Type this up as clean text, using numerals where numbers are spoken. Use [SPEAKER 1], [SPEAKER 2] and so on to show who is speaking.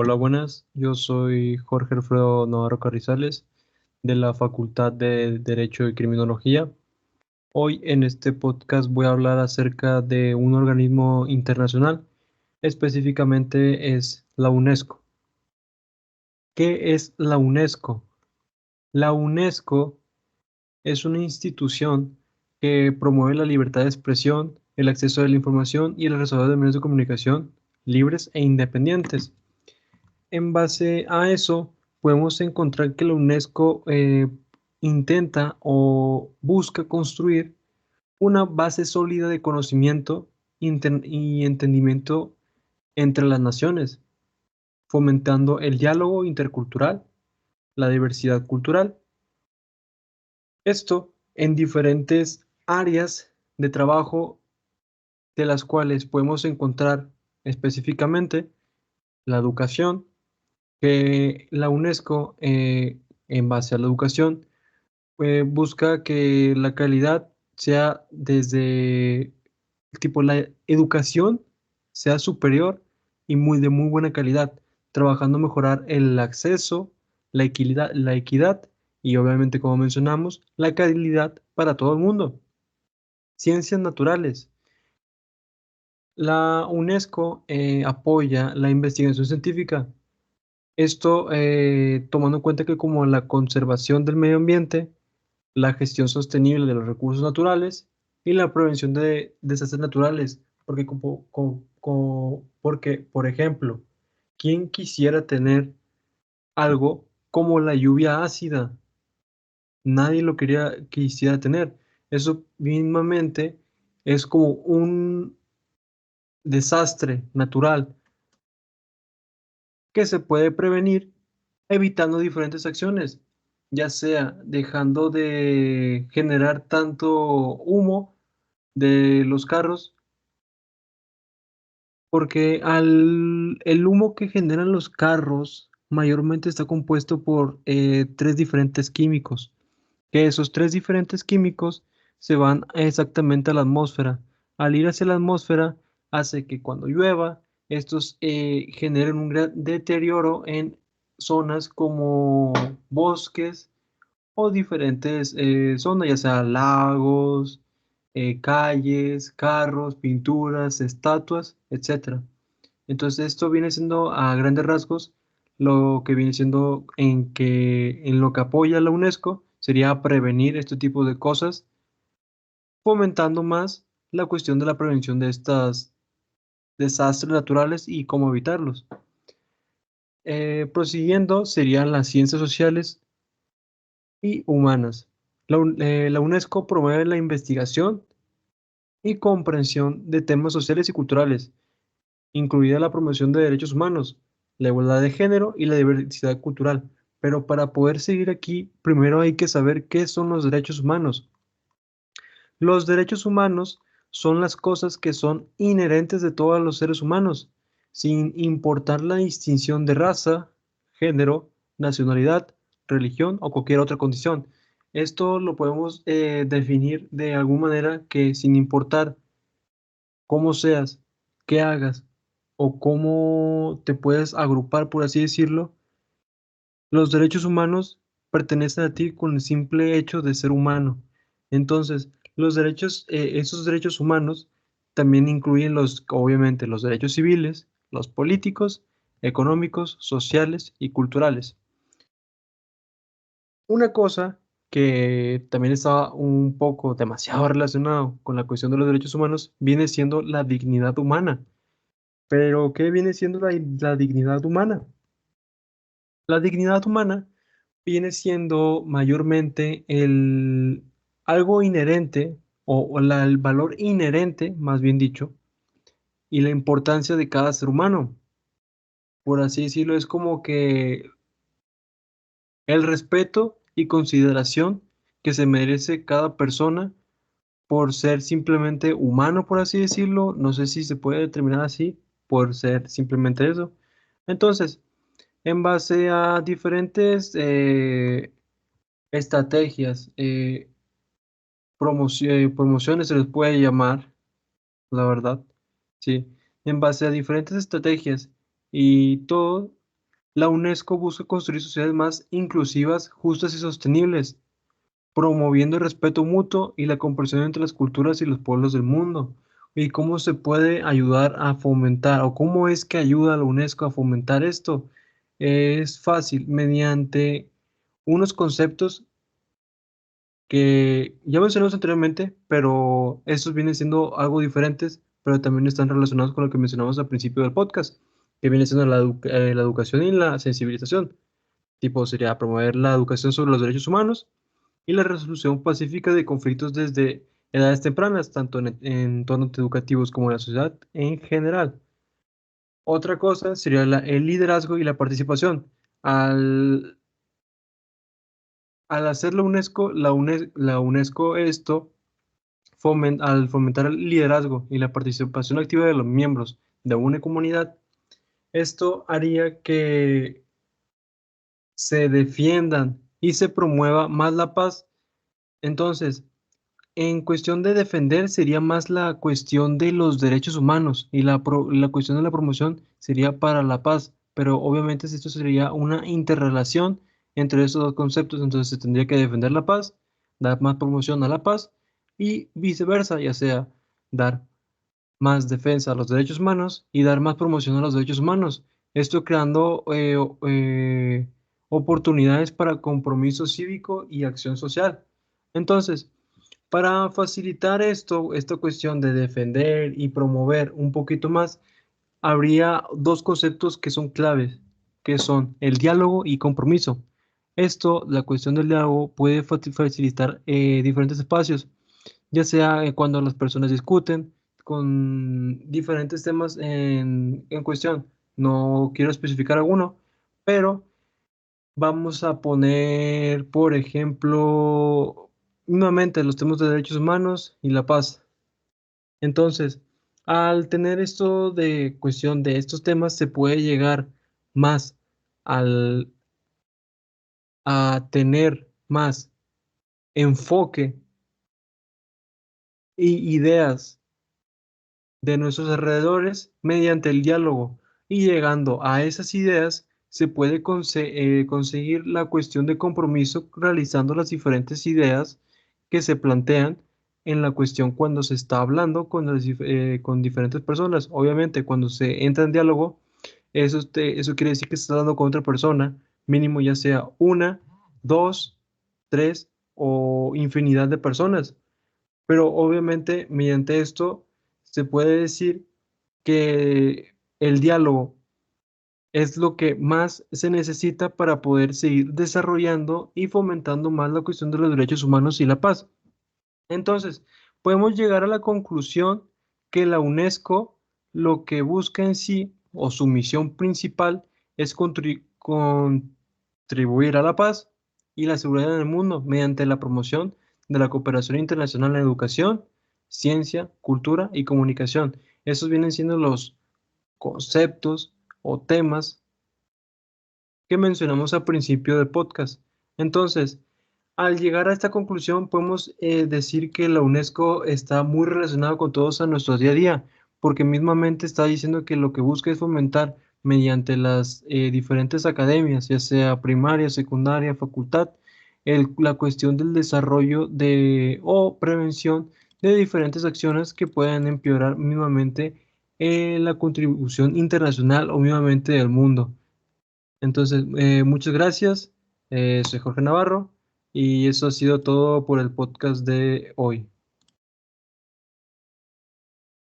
[SPEAKER 1] Hola, buenas. Yo soy Jorge Alfredo Navarro Carrizales de la Facultad de Derecho y Criminología. Hoy en este podcast voy a hablar acerca de un organismo internacional, específicamente es la UNESCO. ¿Qué es la UNESCO? La UNESCO es una institución que promueve la libertad de expresión, el acceso a la información y el desarrollo de medios de comunicación libres e independientes. En base a eso, podemos encontrar que la UNESCO intenta o busca construir una base sólida de conocimiento y entendimiento entre las naciones, fomentando el diálogo intercultural, la diversidad cultural. Esto en diferentes áreas de trabajo de las cuales podemos encontrar específicamente la educación, que la UNESCO, en base a la educación, busca que la calidad sea desde tipo la educación sea superior y de muy buena calidad, trabajando a mejorar el acceso, la equidad y obviamente, como mencionamos, la calidad para todo el mundo. Ciencias naturales. La UNESCO apoya la investigación científica. Esto tomando en cuenta que como la conservación del medio ambiente, la gestión sostenible de los recursos naturales y la prevención de desastres naturales. Porque, por ejemplo, ¿quién quisiera tener algo como la lluvia ácida? Nadie lo quisiera tener. Eso mismamente es como un desastre natural que se puede prevenir evitando diferentes acciones, ya sea dejando de generar tanto humo de los carros, porque el humo que generan los carros mayormente está compuesto por tres diferentes químicos, que esos tres diferentes químicos se van exactamente a la atmósfera. Al ir hacia la atmósfera, hace que cuando llueva, estos generen un gran deterioro en zonas como bosques o diferentes zonas, ya sea lagos, calles, carros, pinturas, estatuas, etcétera. Entonces esto viene siendo a grandes rasgos lo que viene siendo en lo que apoya la UNESCO sería prevenir este tipo de cosas, fomentando más la cuestión de la prevención de estos desastres naturales y cómo evitarlos. Prosiguiendo serían las ciencias sociales y humanas. La UNESCO promueve la investigación y comprensión de temas sociales y culturales, incluida la promoción de derechos humanos, la igualdad de género y la diversidad cultural. Pero para poder seguir aquí, primero hay que saber qué son los derechos humanos. Los derechos humanos son las cosas que son inherentes de todos los seres humanos, sin importar la distinción de raza, género, nacionalidad, religión o cualquier otra condición. Esto lo podemos definir de alguna manera que sin importar cómo seas, qué hagas o cómo te puedes agrupar, por así decirlo, los derechos humanos pertenecen a ti con el simple hecho de ser humano. Entonces, esos derechos humanos también incluyen obviamente, los derechos civiles, los políticos, económicos, sociales y culturales. Una cosa que también está un poco demasiado relacionado con la cuestión de los derechos humanos viene siendo la dignidad humana. Pero, ¿qué viene siendo la dignidad humana? La dignidad humana viene siendo mayormente algo inherente o el valor inherente, más bien dicho, y la importancia de cada ser humano. Por así decirlo, es como que el respeto y consideración que se merece cada persona por ser simplemente humano, por así decirlo. No sé si se puede determinar así, por ser simplemente eso. Entonces, en base a diferentes estrategias, promociones se les puede llamar, la verdad, sí, en base a diferentes estrategias y todo, La UNESCO busca construir sociedades más inclusivas, justas y sostenibles, promoviendo el respeto mutuo y la comprensión entre las culturas y los pueblos del mundo. ¿Y cómo se puede ayudar a fomentar o cómo es que ayuda a la UNESCO a fomentar esto? Es fácil, mediante unos conceptos que ya mencionamos anteriormente, pero estos vienen siendo algo diferentes, pero también están relacionados con lo que mencionamos al principio del podcast, que viene siendo la educación y la sensibilización. Tipo, sería promover la educación sobre los derechos humanos y la resolución pacífica de conflictos desde edades tempranas, tanto en entornos educativos como en la sociedad en general. Otra cosa sería el liderazgo y la participación. Al, al hacer la UNESCO esto, al fomentar el liderazgo y la participación activa de los miembros de una comunidad, esto haría que se defiendan y se promueva más la paz. Entonces, en cuestión de defender sería más la cuestión de los derechos humanos y la cuestión de la promoción sería para la paz, pero obviamente esto sería una interrelación entre esos dos conceptos, entonces se tendría que defender la paz, dar más promoción a la paz y viceversa, ya sea dar más defensa a los derechos humanos y dar más promoción a los derechos humanos. Esto creando oportunidades para compromiso cívico y acción social. Entonces, para facilitar esto, esta cuestión de defender y promover un poquito más, habría dos conceptos que son claves, que son el diálogo y compromiso. Esto, la cuestión del diálogo, puede facilitar diferentes espacios, ya sea cuando las personas discuten con diferentes temas en cuestión. No quiero especificar alguno, pero vamos a poner, por ejemplo, nuevamente los temas de derechos humanos y la paz. Entonces, al tener esto de cuestión de estos temas, se puede llegar más al, a tener más enfoque y ideas de nuestros alrededores mediante el diálogo y llegando a esas ideas se puede conseguir la cuestión de compromiso realizando las diferentes ideas que se plantean en la cuestión cuando se está hablando con diferentes personas. Obviamente, cuando se entra en diálogo, eso quiere decir que se está hablando con otra persona, mínimo ya sea una, dos, tres o infinidad de personas. Pero obviamente mediante esto se puede decir que el diálogo es lo que más se necesita para poder seguir desarrollando y fomentando más la cuestión de los derechos humanos y la paz. Entonces, podemos llegar a la conclusión que la UNESCO lo que busca en sí, o su misión principal, es contribuir a la paz y la seguridad en el mundo mediante la promoción de la cooperación internacional en educación, ciencia, cultura y comunicación. Esos vienen siendo los conceptos o temas que mencionamos al principio del podcast. Entonces, al llegar a esta conclusión, podemos decir que la UNESCO está muy relacionada con todos a nuestro día a día, porque mismamente está diciendo que lo que busca es fomentar mediante las diferentes academias, ya sea primaria, secundaria, facultad, la cuestión del desarrollo de o prevención de diferentes acciones que puedan empeorar mismamente la contribución internacional o mismamente del mundo. Entonces, muchas gracias. Soy Jorge Navarro y eso ha sido todo por el podcast de hoy.